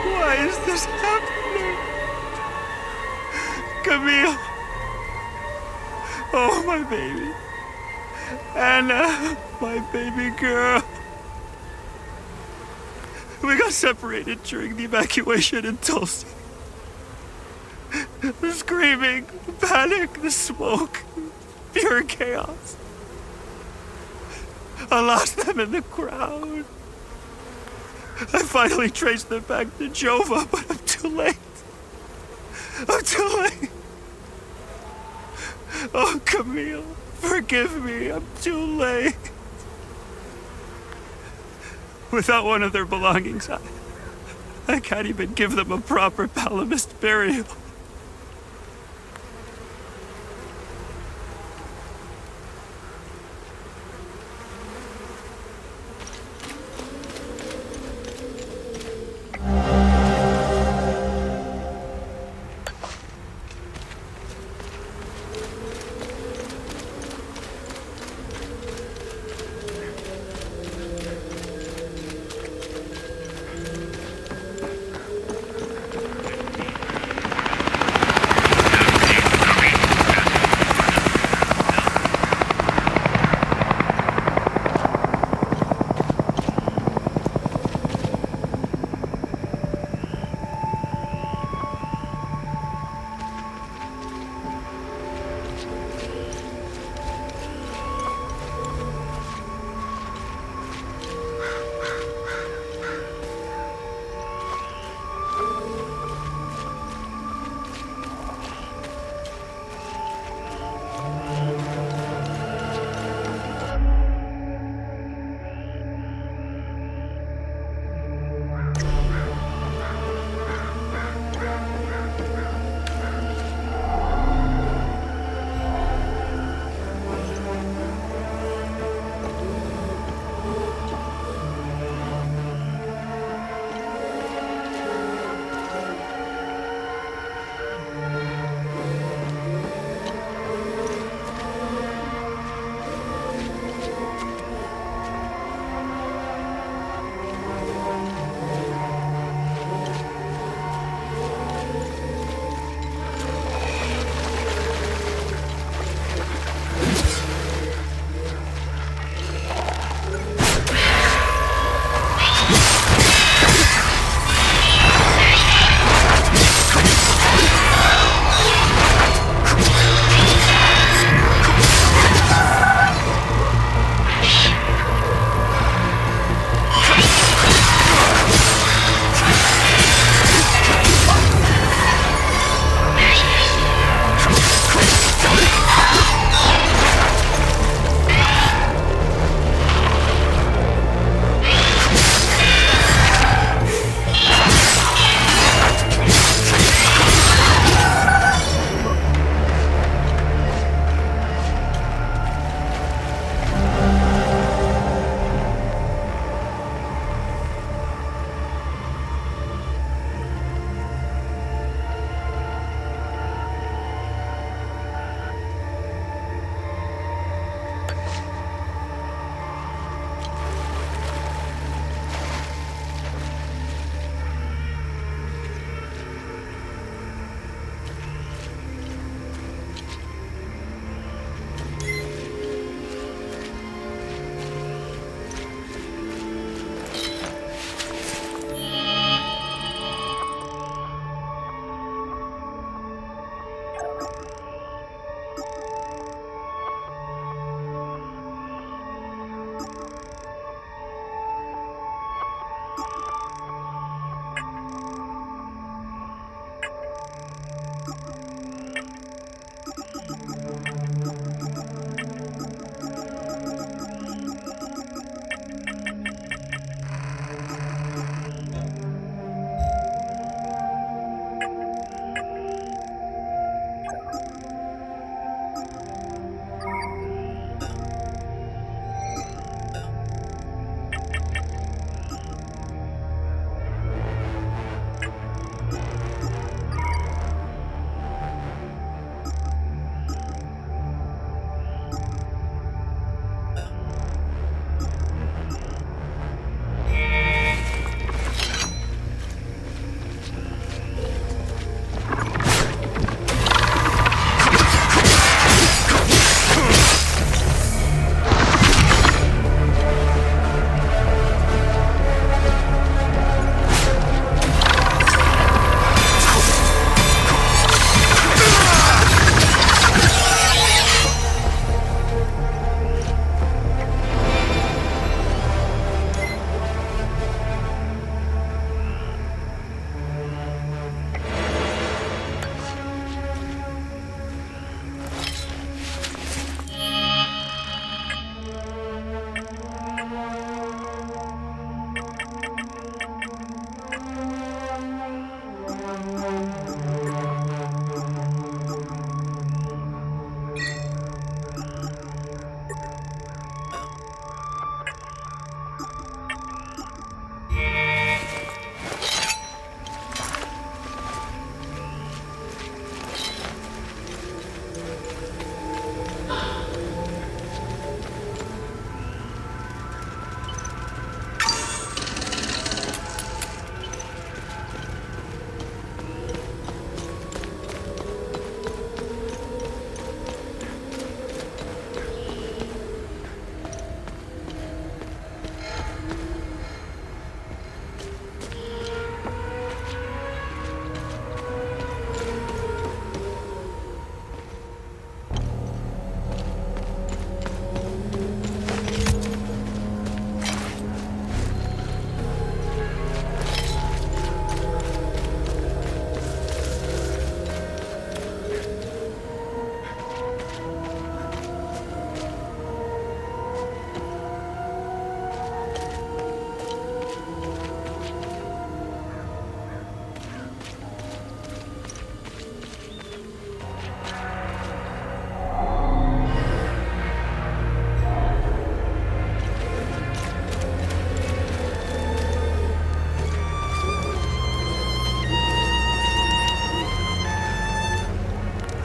Why is this happening? Camille. Oh, my baby. Anna, my baby girl. We got separated during the evacuation in Tulsi. The screaming, the panic, the smoke, pure chaos. I lost them in the crowd. I finally traced them back to Jova, but I'm too late. I'm too late. Oh, Camille, forgive me. I'm too late. Without one of their belongings, I can't even give them a proper Palamist burial.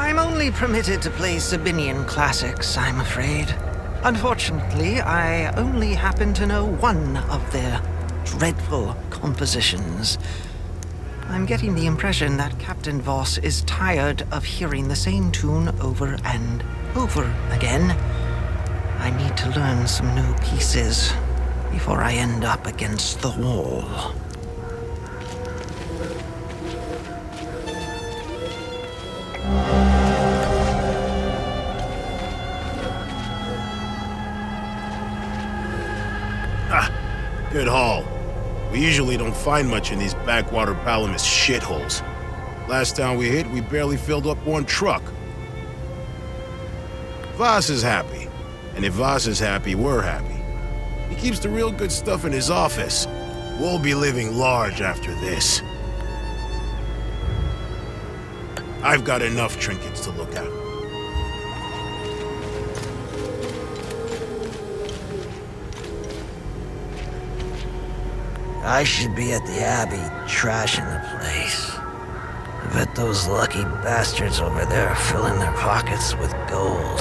I'm only permitted to play Sabinian classics, I'm afraid. Unfortunately, I only happen to know one of their dreadful compositions. I'm getting the impression that Captain Voss is tired of hearing the same tune over and over again. I need to learn some new pieces before I end up against the wall. Good haul. We usually don't find much in these backwater Palamis shitholes. Last time we hit, we barely filled up one truck. Voss is happy. And if Voss is happy, we're happy. He keeps the real good stuff in his office. We'll be living large after this. I've got enough trinkets to look at. I should be at the Abbey, trashing the place. I bet those lucky bastards over there are filling their pockets with gold.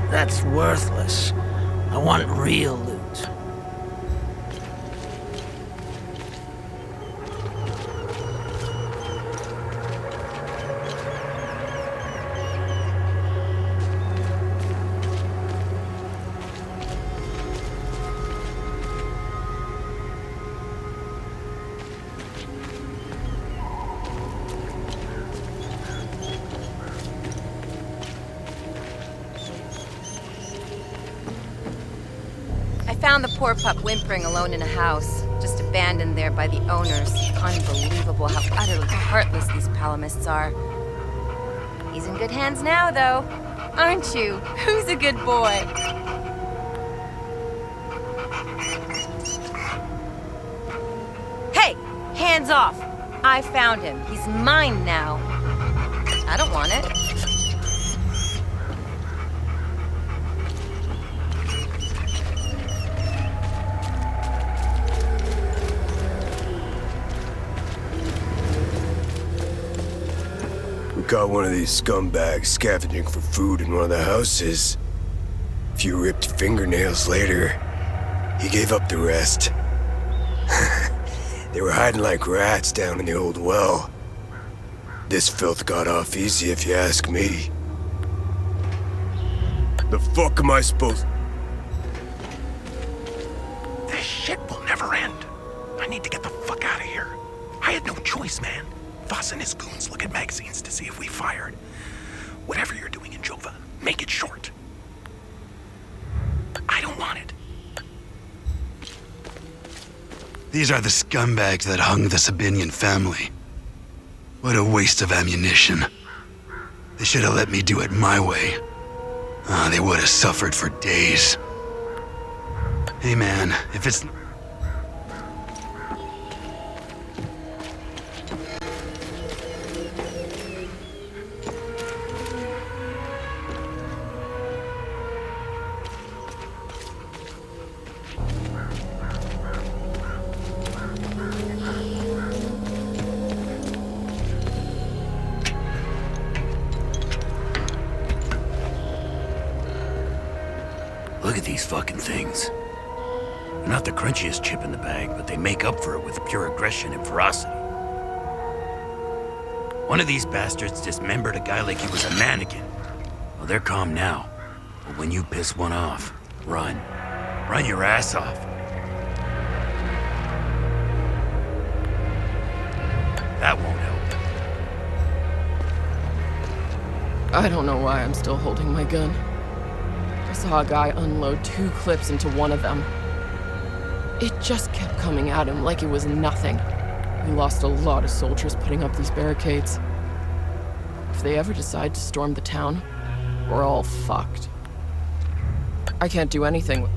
That's worthless. I want real loot. I found the poor pup whimpering alone in a house, just abandoned there by the owners. Unbelievable how utterly heartless these Palamists are. He's in good hands now, though. Aren't you? Who's a good boy? Hey! Hands off! I found him. He's mine now. I don't want it. Got one of these scumbags scavenging for food in one of the houses. A few ripped fingernails later, he gave up the rest. They were hiding like rats down in the old well. This filth got off easy if you ask me. The fuck am I supposed... This shit will never end. I need to get the fuck out of here. I had no choice, man. Voss and his goons look at magazines to see if we fired. Whatever you're doing in Jova, make it short. I don't want it. These are the scumbags that hung the Sabinian family. What a waste of ammunition. They should have let me do it my way. They would have suffered for days. Hey man, if it's... Look at these fucking things. They're not the crunchiest chip in the bag, but they make up for it with pure aggression and ferocity. One of these bastards dismembered a guy like he was a mannequin. Well, they're calm now. But when you piss one off, run. Run your ass off. That won't help. I don't know why I'm still holding my gun. I saw a guy unload 2 clips into one of them. It just kept coming at him like it was nothing. We lost a lot of soldiers putting up these barricades. If they ever decide to storm the town, we're all fucked. I can't do anything.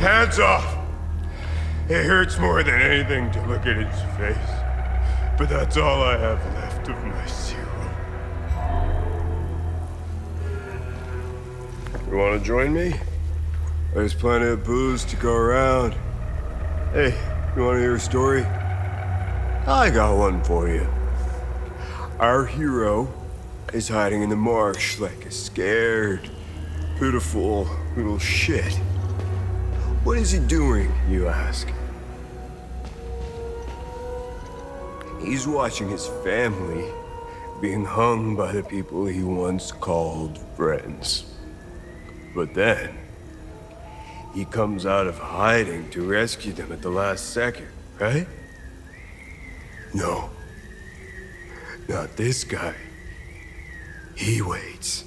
Hands off! It hurts more than anything to look at his face. But that's all I have left of my serum. You wanna join me? There's plenty of booze to go around. Hey, you wanna hear a story? I got one for you. Our hero is hiding in the marsh like a scared, pitiful little shit. What is he doing, you ask? He's watching his family being hung by the people he once called friends. But then, he comes out of hiding to rescue them at the last second, right? No. Not this guy. He waits.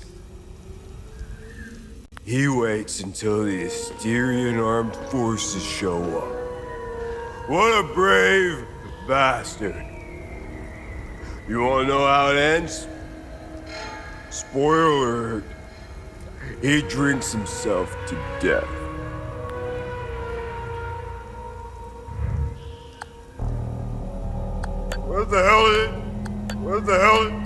He waits until the Asterian armed forces show up. What a brave bastard. You wanna know how it ends? Spoiler alert. He drinks himself to death. What the hell is it? What the hell is it?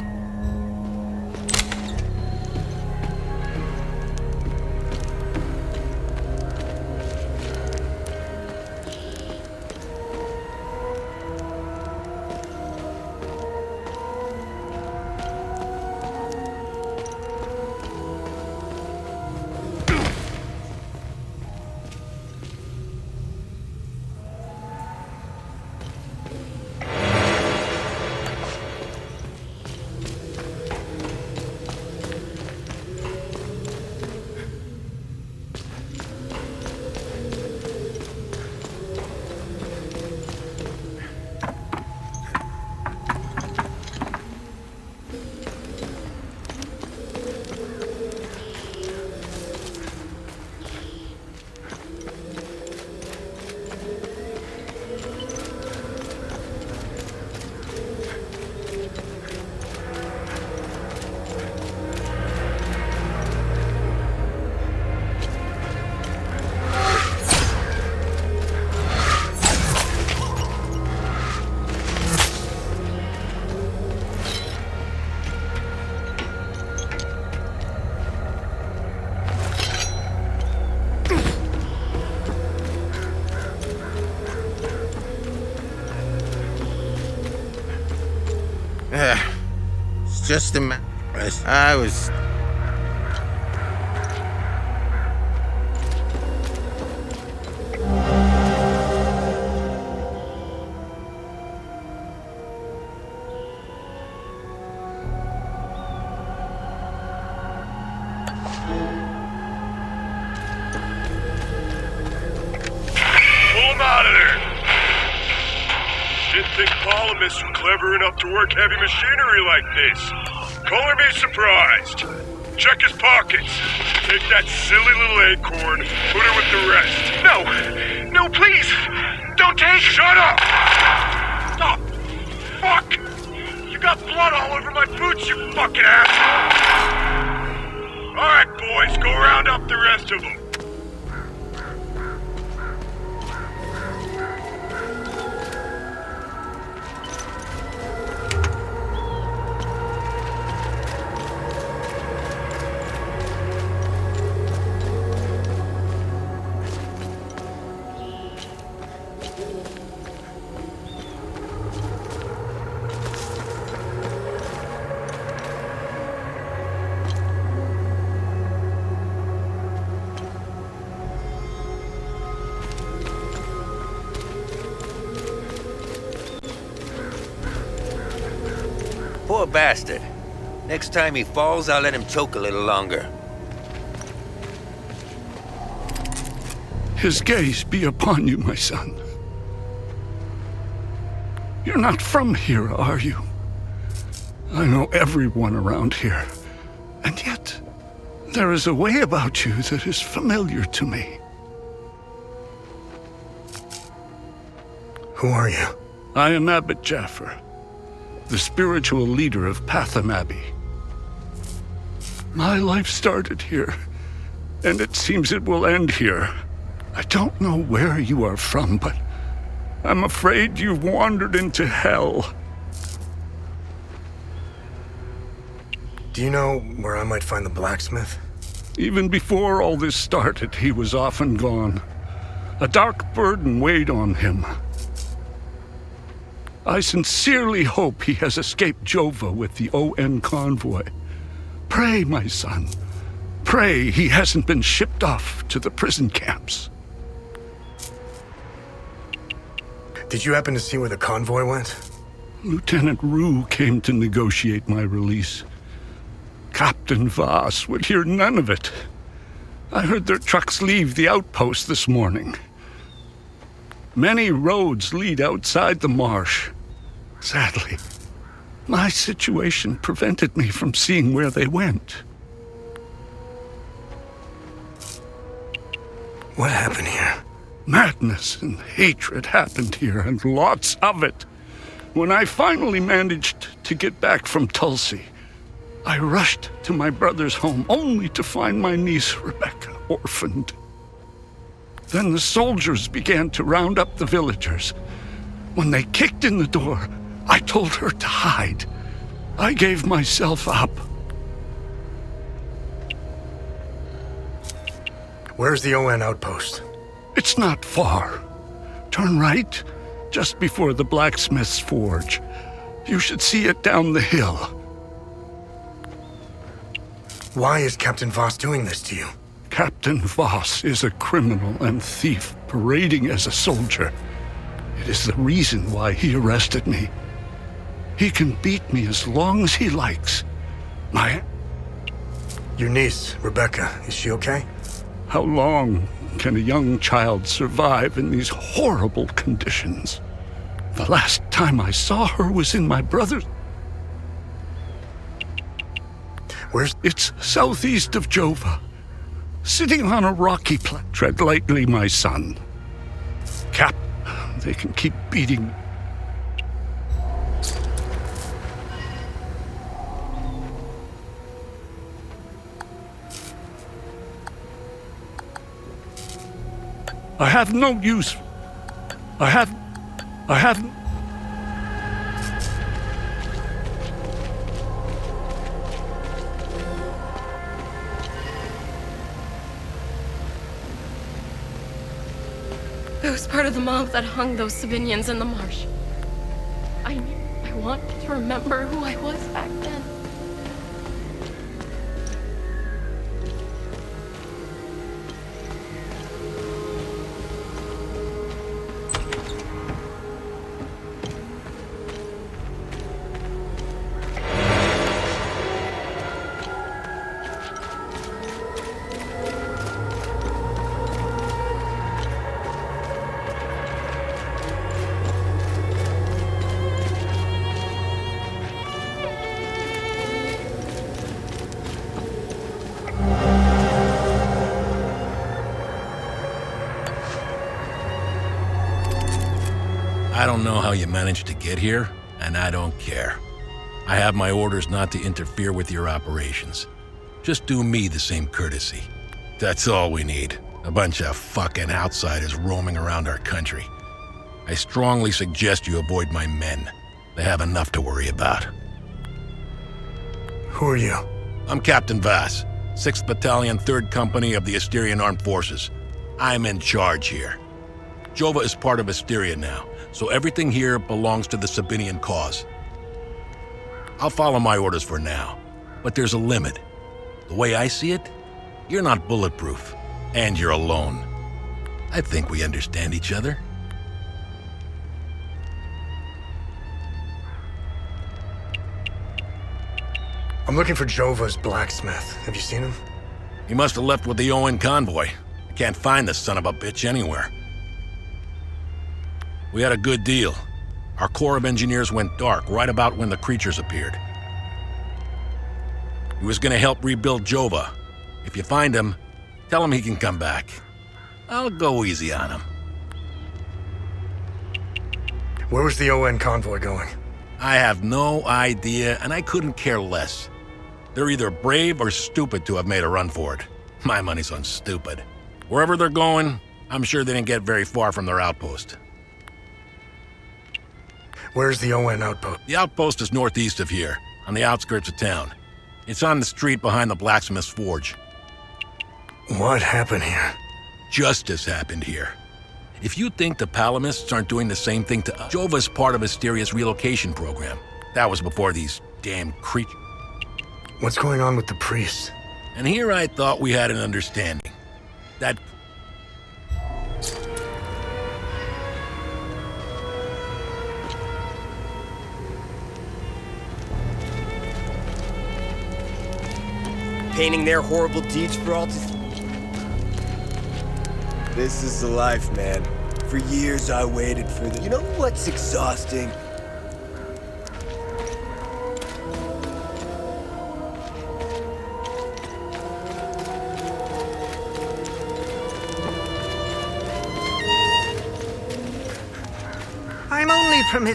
It's just a matter. I was. Clever enough to work heavy machinery like this. Color me surprised. Check his pockets. Take that silly little acorn, put her with the rest. No! No, please! Don't take... Shut up! Oh, fuck! You got blood all over my boots, you fucking asshole! Alright, boys, go round up the rest of them. Poor bastard. Next time he falls, I'll let him choke a little longer. His gaze be upon you, my son. You're not from here, are you? I know everyone around here, and yet there is a way about you that is familiar to me. Who are you? I am Abbot Jaffer, the spiritual leader of Patham Abbey. My life started here, and it seems it will end here. I don't know where you are from, but I'm afraid you've wandered into hell. Do you know where I might find the blacksmith? Even before all this started, he was often gone. A dark burden weighed on him. I sincerely hope he has escaped Jova with the ON convoy. Pray, my son. Pray he hasn't been shipped off to the prison camps. Did you happen to see where the convoy went? Lieutenant Rue came to negotiate my release. Captain Voss would hear none of it. I heard their trucks leave the outpost this morning. Many roads lead outside the marsh. Sadly, my situation prevented me from seeing where they went. What happened here? Madness and hatred happened here, and lots of it. When I finally managed to get back from Tulsi, I rushed to my brother's home only to find my niece, Rebecca, orphaned. Then the soldiers began to round up the villagers. When they kicked in the door, I told her to hide. I gave myself up. Where's the ON outpost? It's not far. Turn right, just before the blacksmith's forge. You should see it down the hill. Why is Captain Voss doing this to you? Captain Voss is a criminal and thief parading as a soldier. It is the reason why he arrested me. He can beat me as long as he likes. Your niece, Rebecca, is she okay? How long can a young child survive in these horrible conditions? The last time I saw her was in my brother's... It's southeast of Jova. Sitting on a rocky plateau. Tread lightly, my son. Cap, they can keep beating. I have no use. I have... I was part of the mob that hung those civilians in the marsh. I want to remember who I was back then. I don't know how you managed to get here, and I don't care. I have my orders not to interfere with your operations. Just do me the same courtesy. That's all we need. A bunch of fucking outsiders roaming around our country. I strongly suggest you avoid my men. They have enough to worry about. Who are you? I'm Captain Voss, 6th Battalion, 3rd Company of the Asterian Armed Forces. I'm in charge here. Jova is part of Asteria now, so everything here belongs to the Sabinian cause. I'll follow my orders for now, but there's a limit. The way I see it, you're not bulletproof, and you're alone. I think we understand each other. I'm looking for Jova's blacksmith. Have you seen him? He must have left with the ON convoy. I can't find the son of a bitch anywhere. We had a good deal. Our Corps of Engineers went dark right about when the creatures appeared. He was gonna help rebuild Jova. If you find him, tell him he can come back. I'll go easy on him. Where was the ON convoy going? I have no idea, and I couldn't care less. They're either brave or stupid to have made a run for it. My money's on stupid. Wherever they're going, I'm sure they didn't get very far from their outpost. Where's the ON outpost? The outpost is northeast of here, on the outskirts of town. It's on the street behind the blacksmith's forge. What happened here? Justice happened here. If you think the Palamists aren't doing the same thing to us, Jova's part of Asteria's relocation program. That was before these damn creatures. What's going on with the priests? And here I thought we had an understanding. That... Painting their horrible deeds for all to see. This is the life, man. For years I waited for this. You know what's exhausting?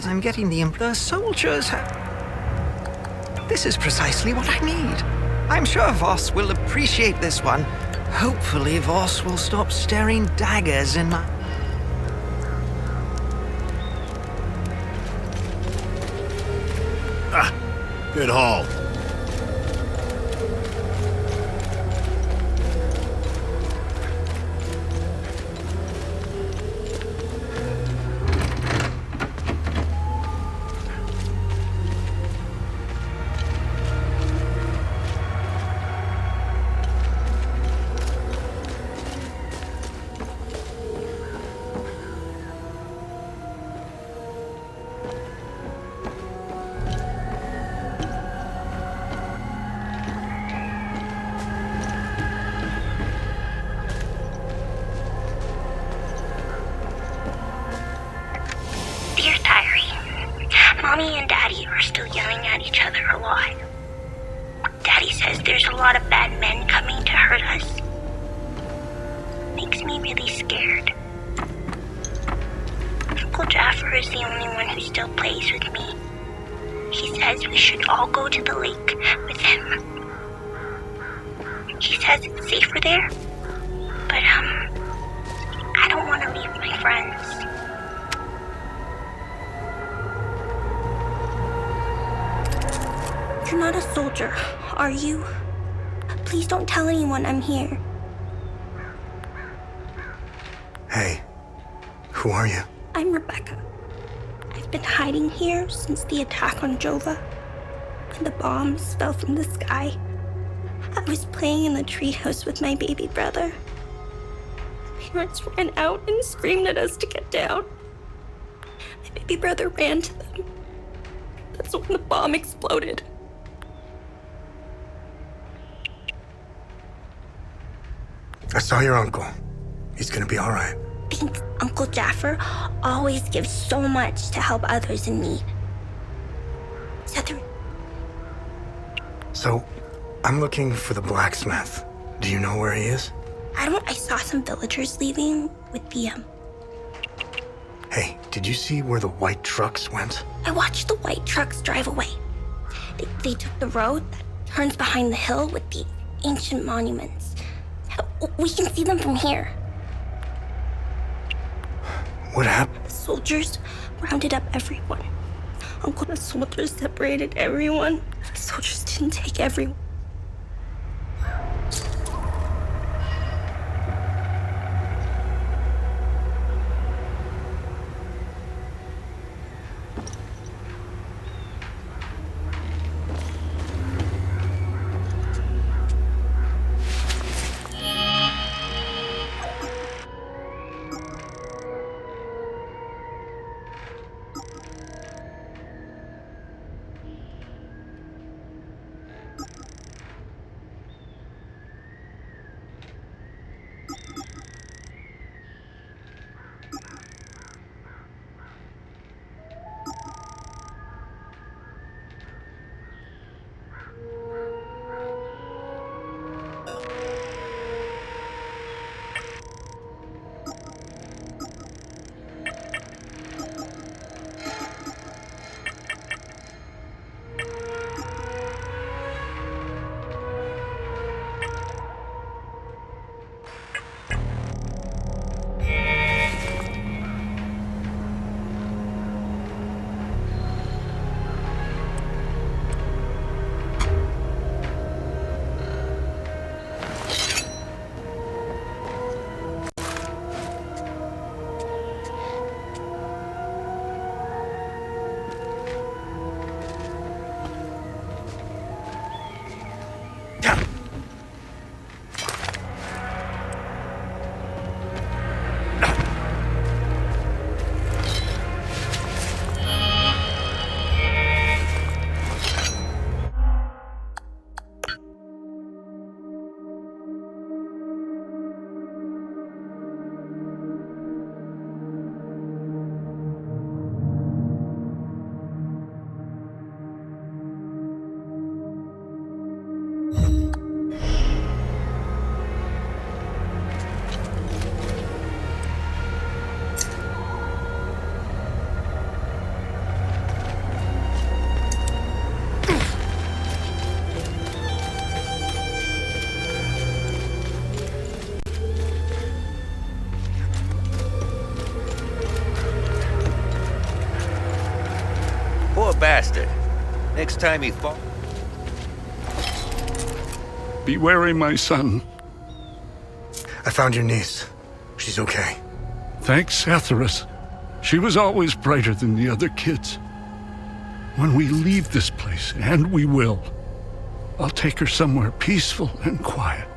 I'm getting the soldiers. This is precisely what I need. I'm sure Voss will appreciate this one. Hopefully Voss will stop staring daggers in my... Good haul. Mommy and Daddy are still yelling at each other a lot. Daddy says there's a lot of bad men coming to hurt us. Makes me really scared. Uncle Jaffer is the only one who still plays with me. He says we should all go to the lake with him. He says it's safer there, but I don't want to leave my friends. You're not a soldier, are you? Please don't tell anyone I'm here. Hey, who are you? I'm Rebecca. I've been hiding here since the attack on Jova, when the bombs fell from the sky. I was playing in the treehouse with my baby brother. My parents ran out and screamed at us to get down. My baby brother ran to them. That's when the bomb exploded. I saw your uncle. He's gonna be all right. Thanks, Uncle Jaffer always gives so much to help others in need. So, I'm looking for the blacksmith. Do you know where he is? I saw some villagers leaving with the, Hey, did you see where the white trucks went? I watched the white trucks drive away. They took the road that turns behind the hill with the ancient monuments. We can see them from here. What happened? The soldiers rounded up everyone. Uncle, the soldiers separated everyone. The soldiers didn't take everyone. bastard. Next time he falls... Be wary, my son. I found your niece. She's okay. Thanks, Atheris. She was always brighter than the other kids. When we leave this place, and we will, I'll take her somewhere peaceful and quiet.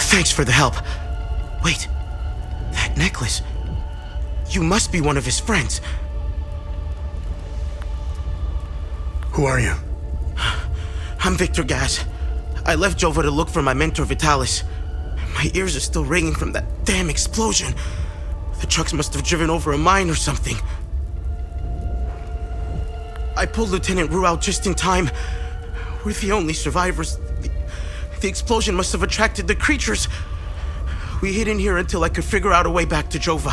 Thanks for the help. Wait, that necklace. You must be one of his friends. Who are you? I'm Victor Gaz. I left Jova to look for my mentor Vitalis. My ears are still ringing from that damn explosion. The trucks must have driven over a mine or something. I pulled Lieutenant Rue out just in time. We're the only survivors. The explosion must have attracted the creatures. We hid in here until I could figure out a way back to Jova.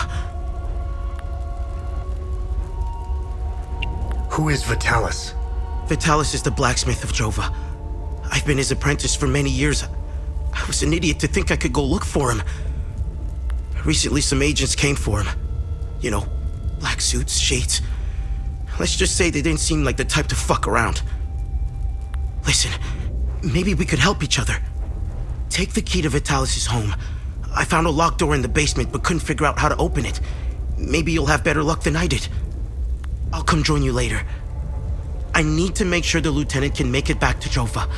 Who is Vitalis? Vitalis is the blacksmith of Jova. I've been his apprentice for many years. I was an idiot to think I could go look for him. Recently, some agents came for him. You know, black suits, shades. Let's just say they didn't seem like the type to fuck around. Listen, maybe we could help each other. Take the key to Vitalis' home. I found a locked door in the basement but couldn't figure out how to open it. Maybe you'll have better luck than I did. I'll come join you later. I need to make sure the lieutenant can make it back to Jova.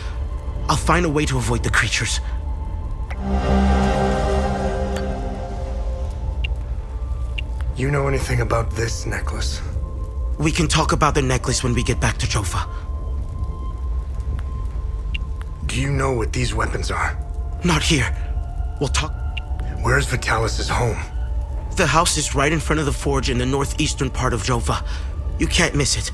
I'll find a way to avoid the creatures. You know anything about this necklace? We can talk about the necklace when we get back to Jova. Do you know what these weapons are? Not here. We'll talk. Where's Vitalis' home? The house is right in front of the forge in the northeastern part of Jova. You can't miss it.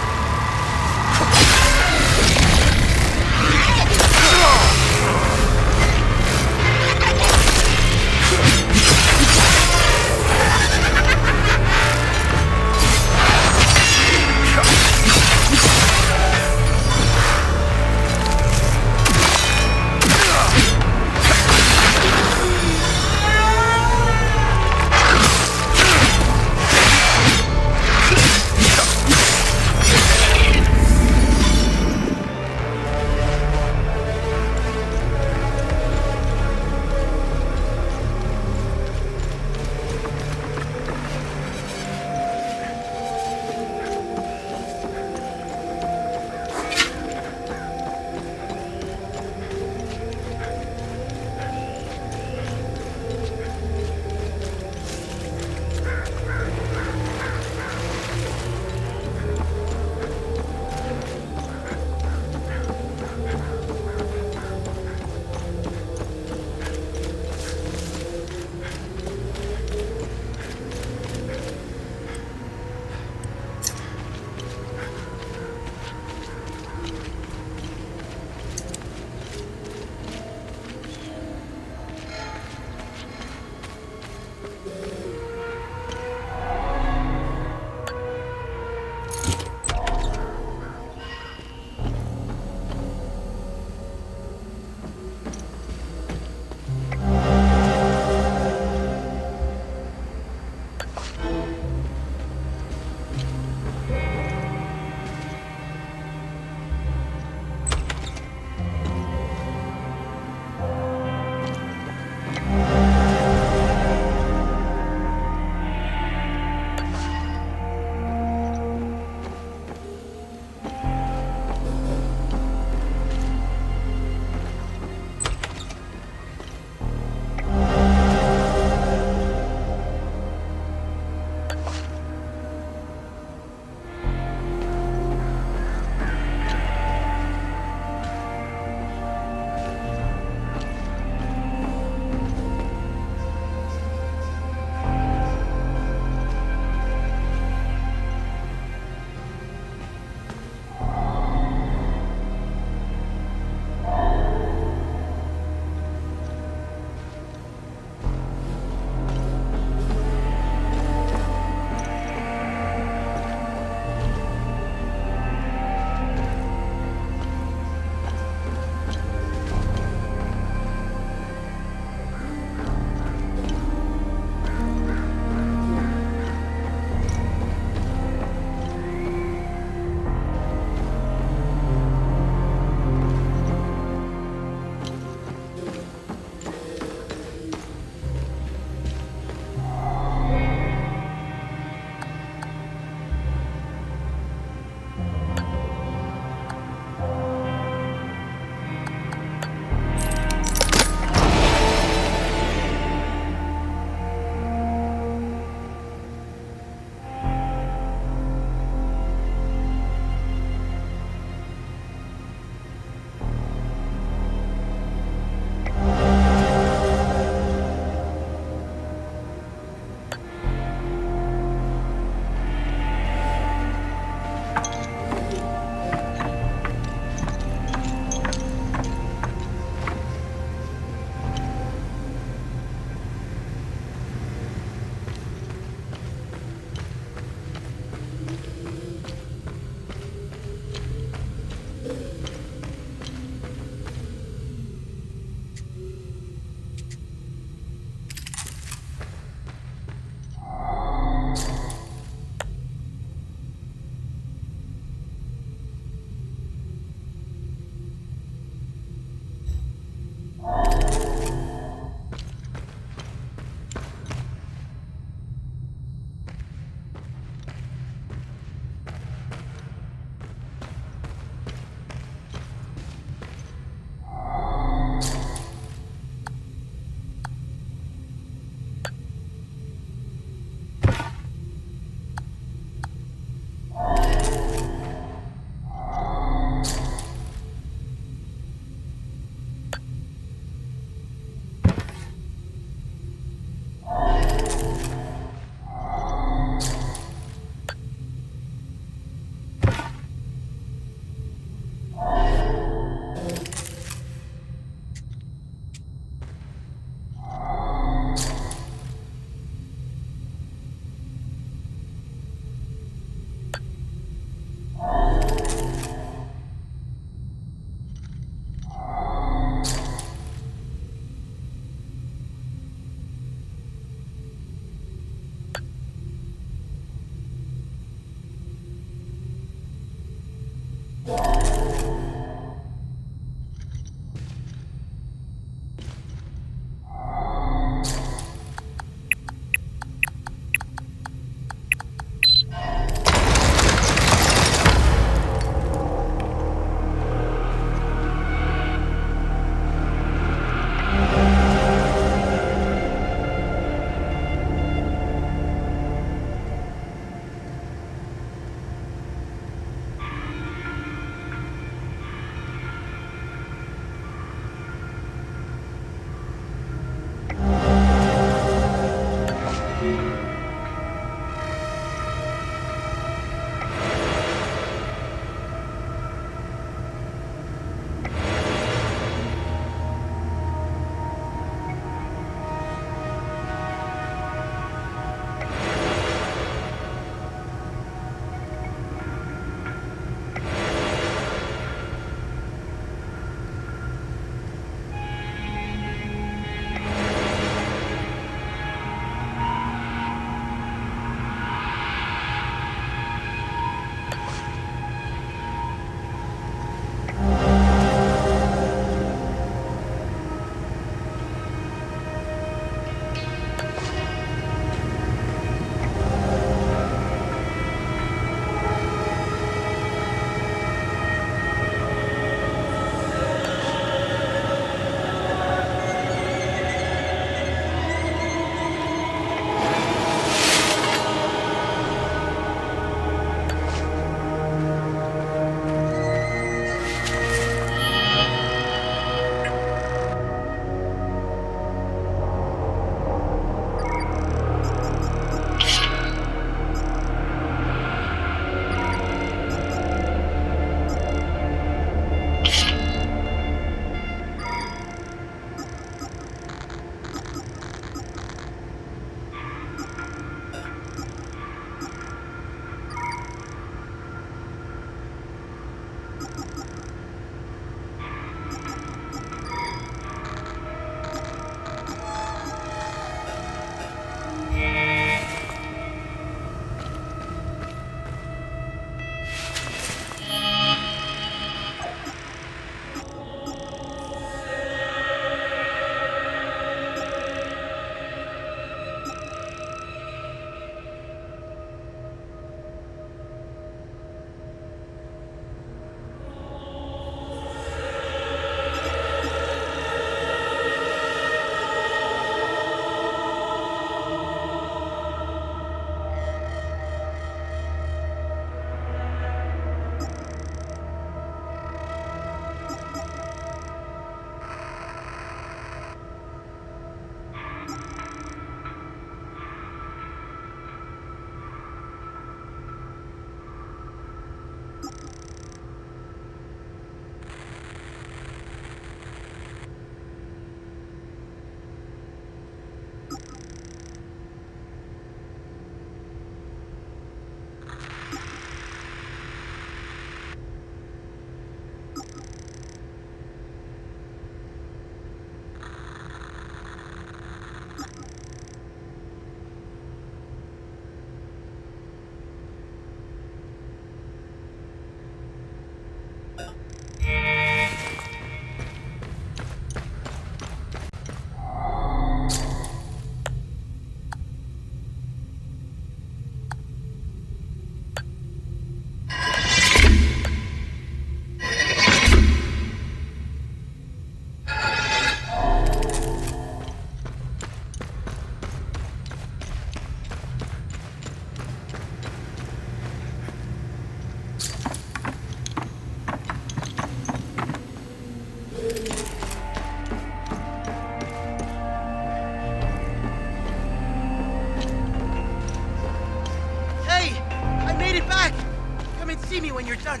when you're done.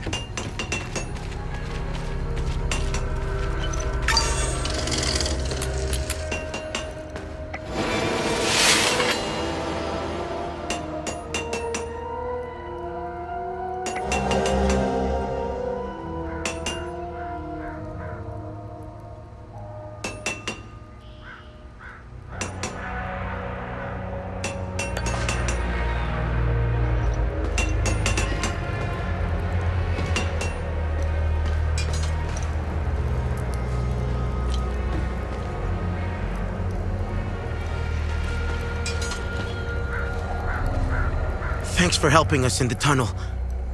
Thanks for helping us in the tunnel.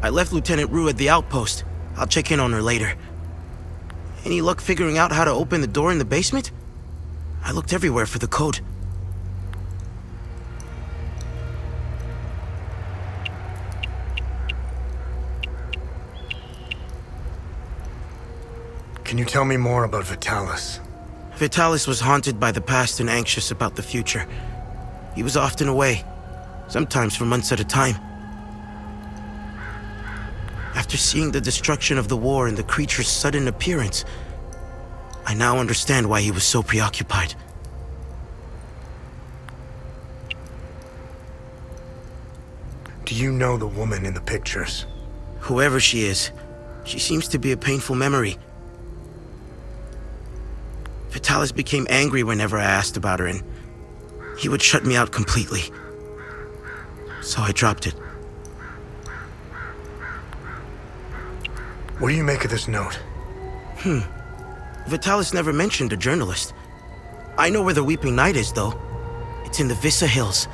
I left Lieutenant Rue at the outpost. I'll check in on her later. Any luck figuring out how to open the door in the basement? I looked everywhere for the code. Can you tell me more about Vitalis? Vitalis was haunted by the past and anxious about the future. He was often away, sometimes for months at a time. After seeing the destruction of the war and the creature's sudden appearance, I now understand why he was so preoccupied. Do you know the woman in the pictures? Whoever she is, she seems to be a painful memory. Vitalis became angry whenever I asked about her, and he would shut me out completely. So I dropped it. What do you make of this note? Vitalis never mentioned a journalist. I know where the Weeping Knight is, though. It's in the Vissa Hills.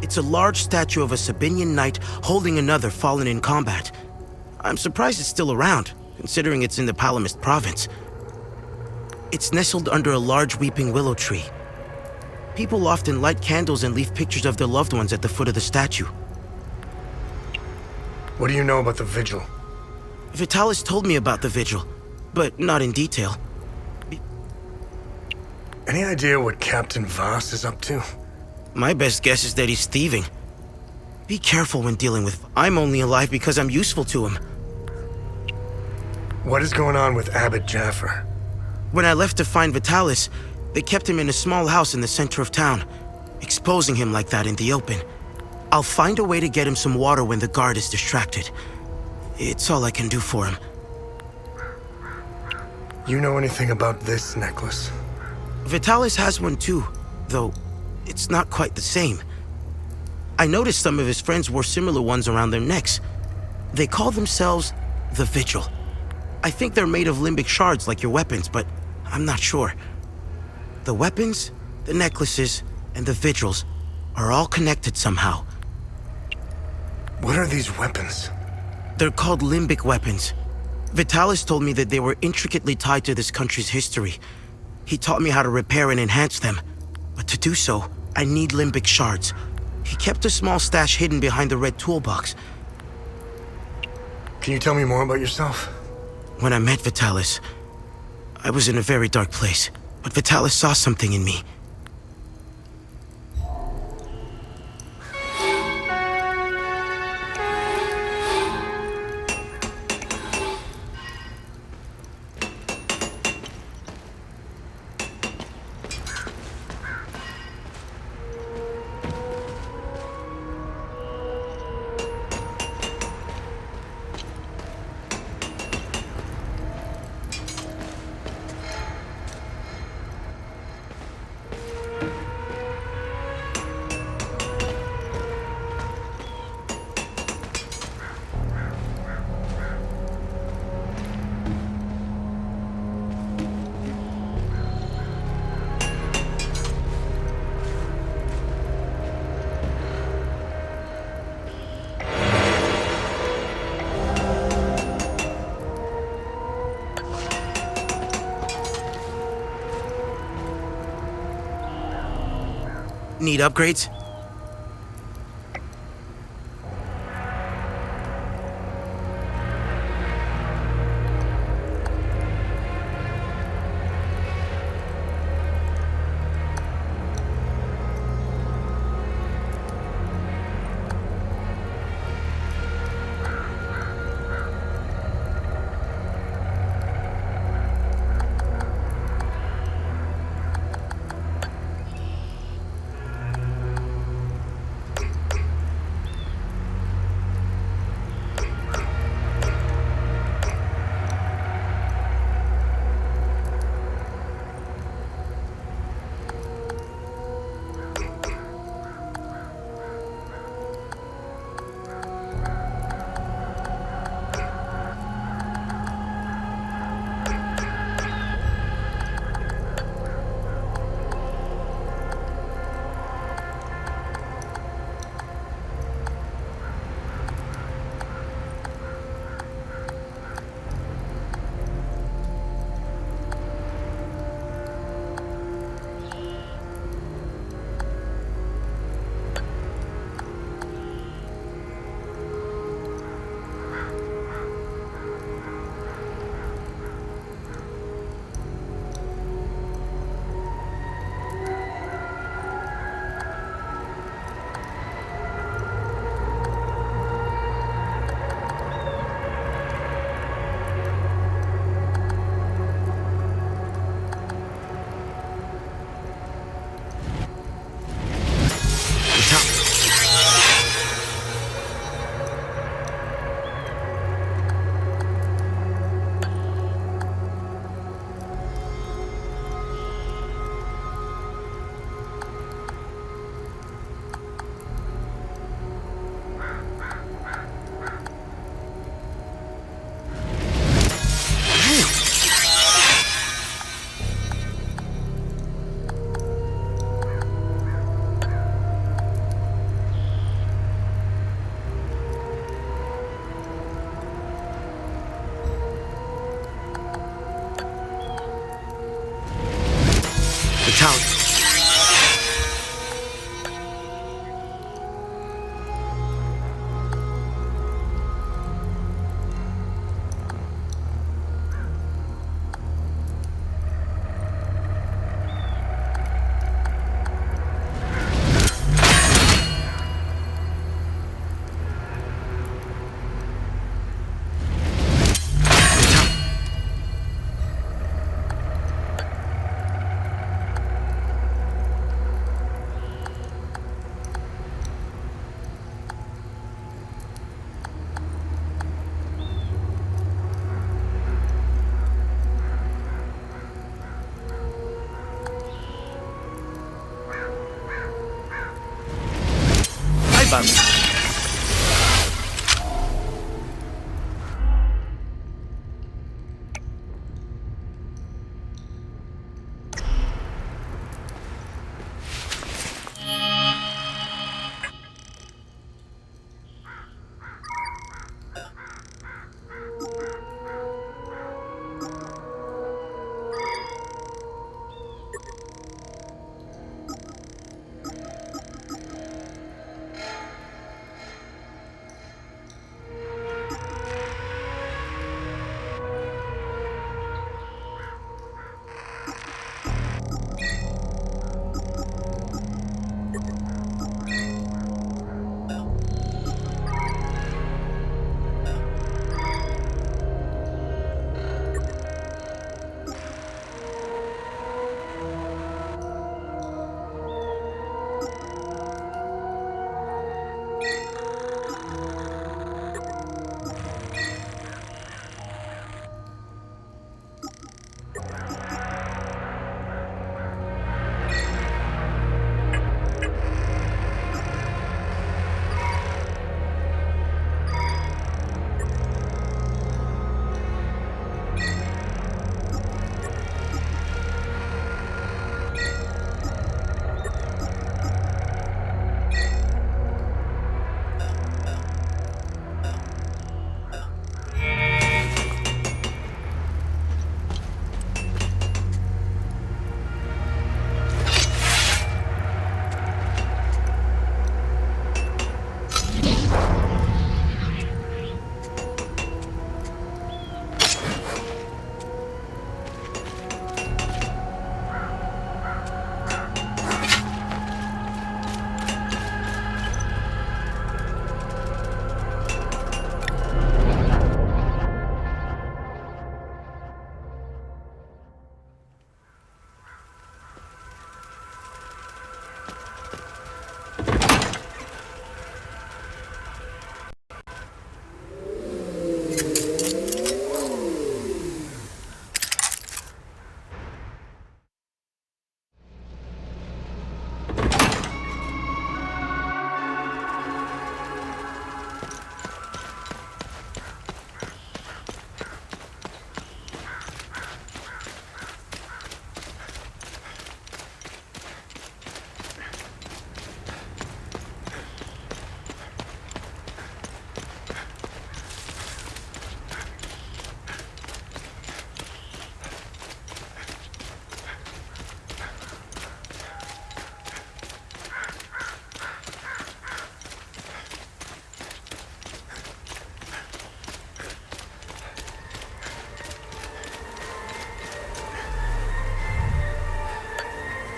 It's a large statue of a Sabinian knight holding another fallen in combat. I'm surprised it's still around, considering it's in the Palamist province. It's nestled under a large weeping willow tree. People often light candles and leave pictures of their loved ones at the foot of the statue. What do you know about the vigil? Vitalis told me about the vigil, but not in detail. Any idea what Captain Voss is up to? My best guess is that he's thieving. Be careful when dealing with... I'm only alive because I'm useful to him. What is going on with Abbot Jaffer? When I left to find Vitalis, they kept him in a small house in the center of town, exposing him like that in the open. I'll find a way to get him some water when the guard is distracted. It's all I can do for him. You know anything about this necklace? Vitalis has one too, though it's not quite the same. I noticed some of his friends wore similar ones around their necks. They call themselves the Vigil. I think they're made of limbic shards like your weapons, but I'm not sure. The weapons, the necklaces, and the vigils are all connected somehow. What are these weapons? They're called limbic weapons. Vitalis told me that they were intricately tied to this country's history. He taught me how to repair and enhance them. But to do so, I need limbic shards. He kept a small stash hidden behind the red toolbox. Can you tell me more about yourself? When I met Vitalis, I was in a very dark place. But Vitalis saw something in me. Need upgrades? town.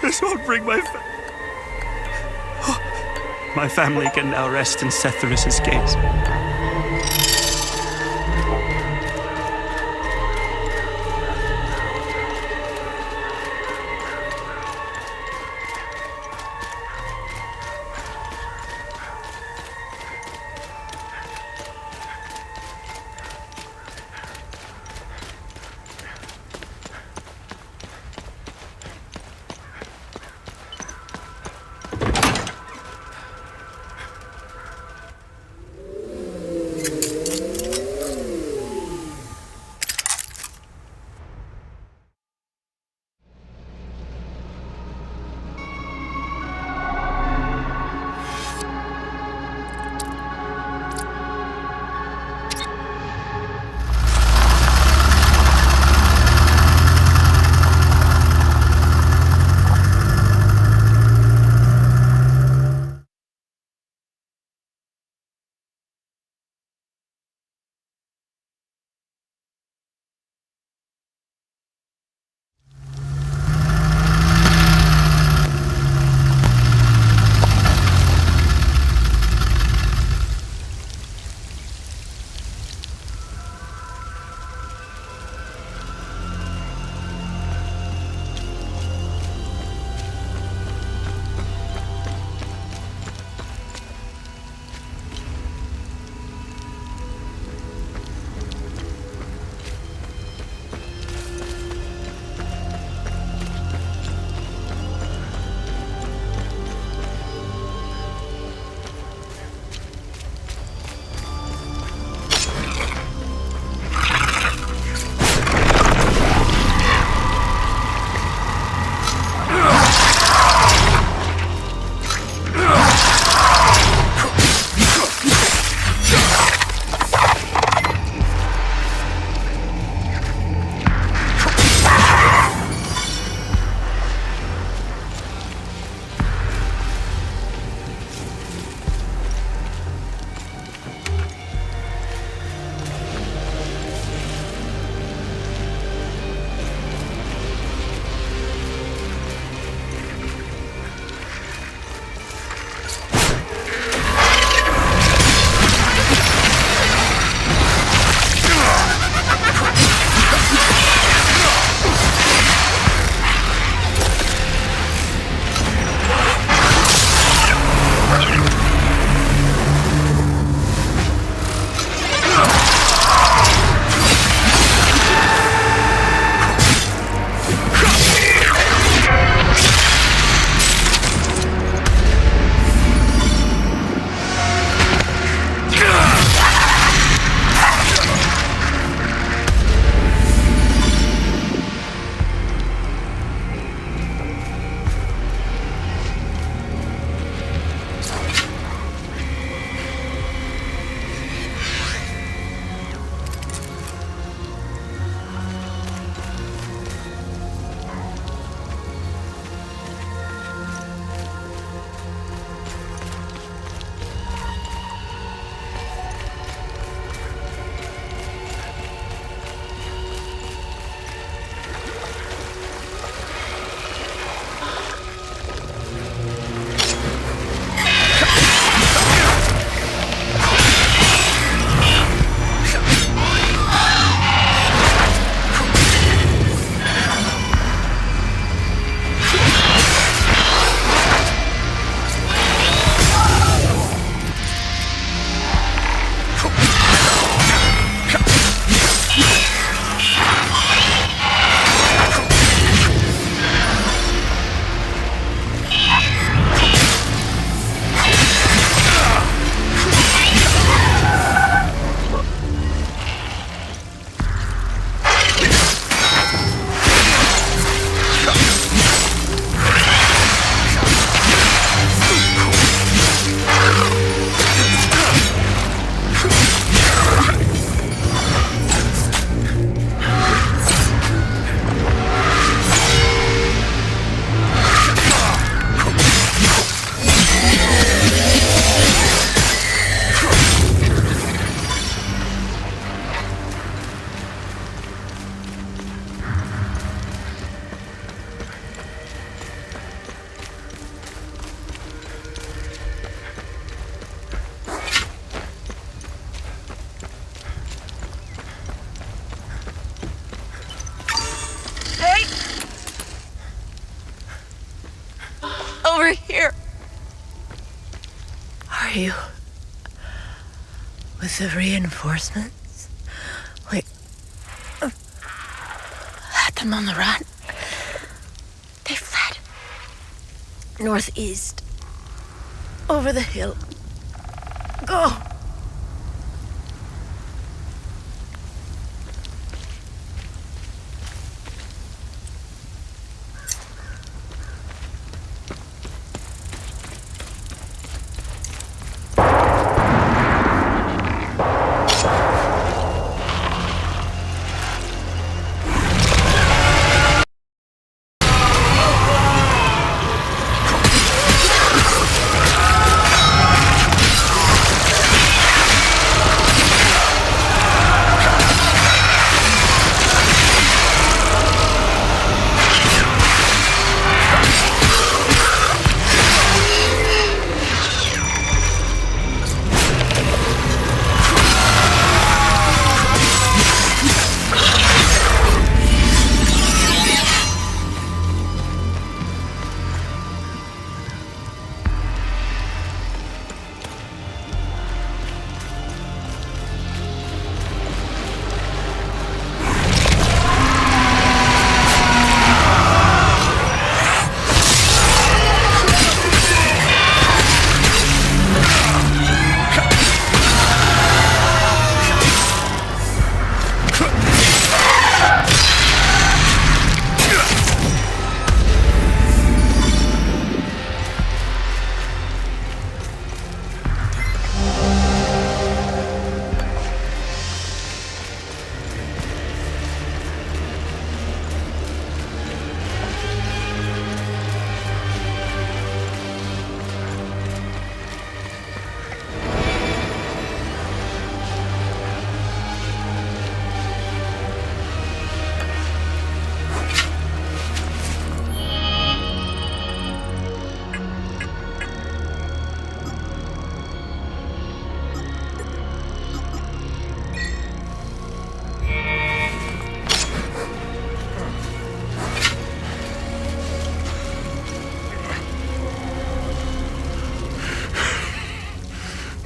This won't bring my my family can now rest in Sethrus's gates. over here. Are you with the reinforcements? Wait. Had them on the run. They fled. Northeast. Over the hill. Go!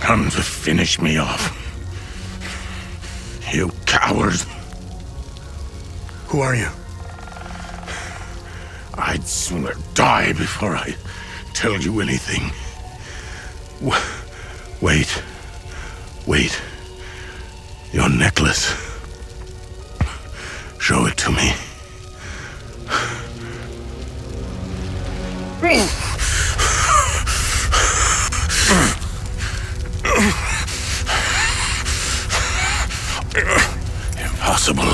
Come to finish me off. You coward. Who are you? I'd sooner die before I tell you anything. Wait. Wait. Your necklace. Show it to me. Impossible.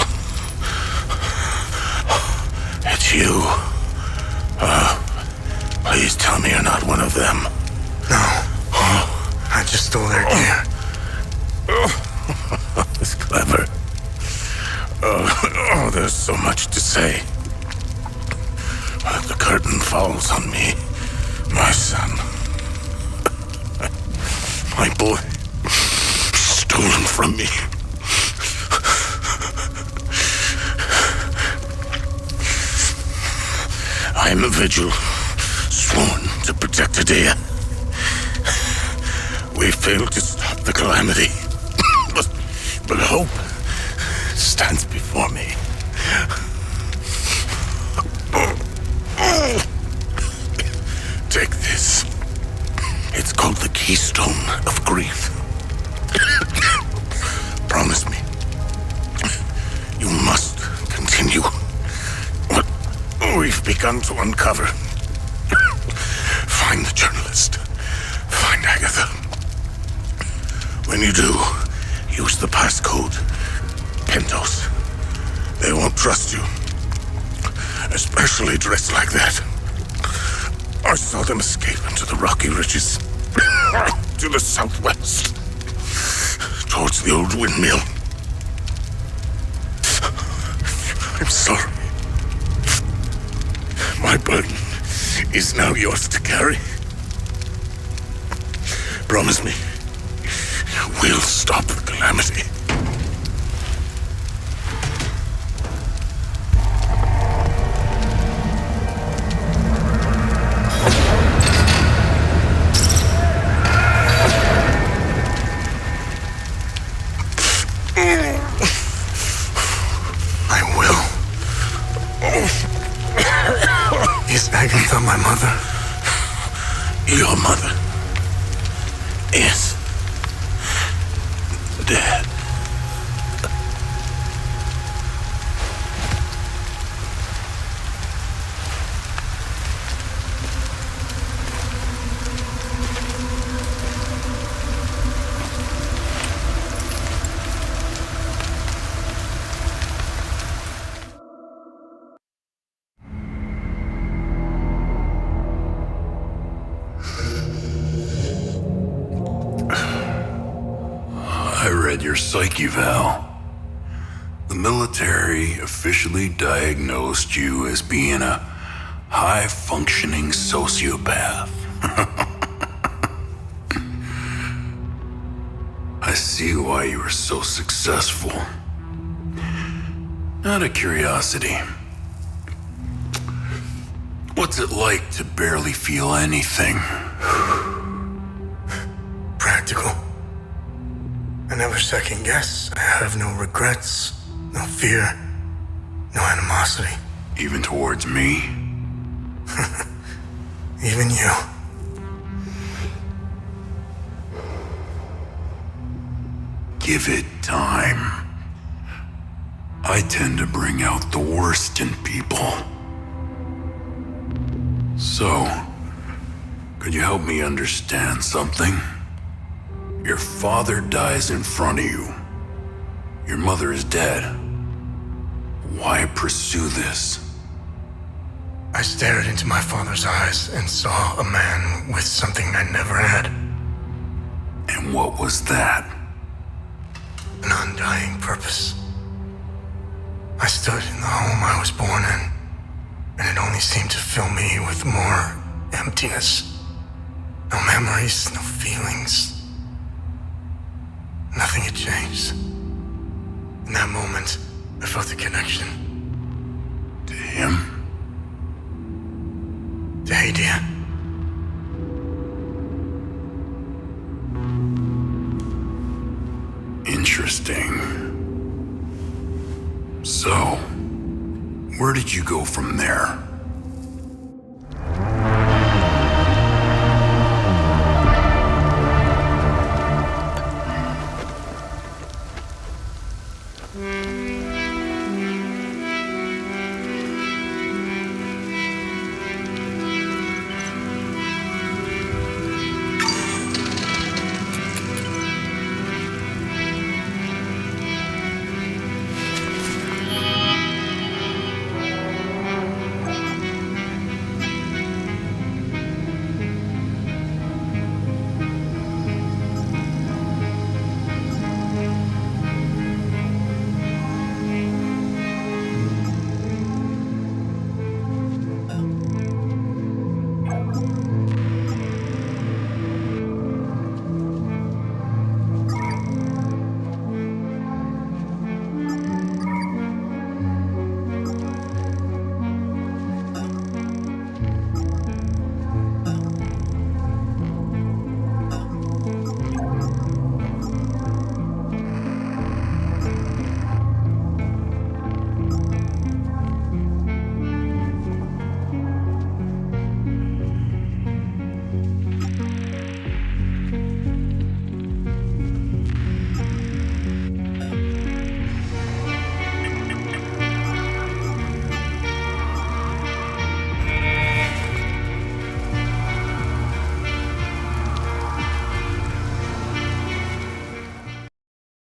It's you. Please tell me you're not one of them. No. I just stole their gear. It's clever. There's so much to say. But the curtain falls on me, my son. My boy. Stolen from me. I am a vigil, sworn to protect Adea. We failed to stop the calamity, but hope stands before me. Take this. It's called the Keystone of Grief. Promise me, you must continue what we've begun to uncover. Find the journalist. Find Agatha. When you do, use the passcode Pentos. They won't trust you, especially dressed like that. I saw them escape into the rocky ridges to the southwest, towards the old windmill. I'm sorry. My burden is now yours to carry. Promise me, we'll stop the calamity. Agatha, my mother. Your mother is dead. I read your psyche eval. The military officially diagnosed you as being a high-functioning sociopath. I see why you were so successful. Out of curiosity, what's it like to barely feel anything? Practical. I never second guess. I have no regrets, no fear, no animosity. Even towards me? Even you. Give it time. I tend to bring out the worst in people. So, could you help me understand something? Your father dies in front of you. Your mother is dead. Why pursue this? I stared into my father's eyes and saw a man with something I never had. And what was that? An undying purpose. I stood in the home I was born in, and it only seemed to fill me with more emptiness. No memories, no feelings. Nothing had changed. In that moment, I felt a connection. To him? To Hadia. Interesting. So, where did you go from there?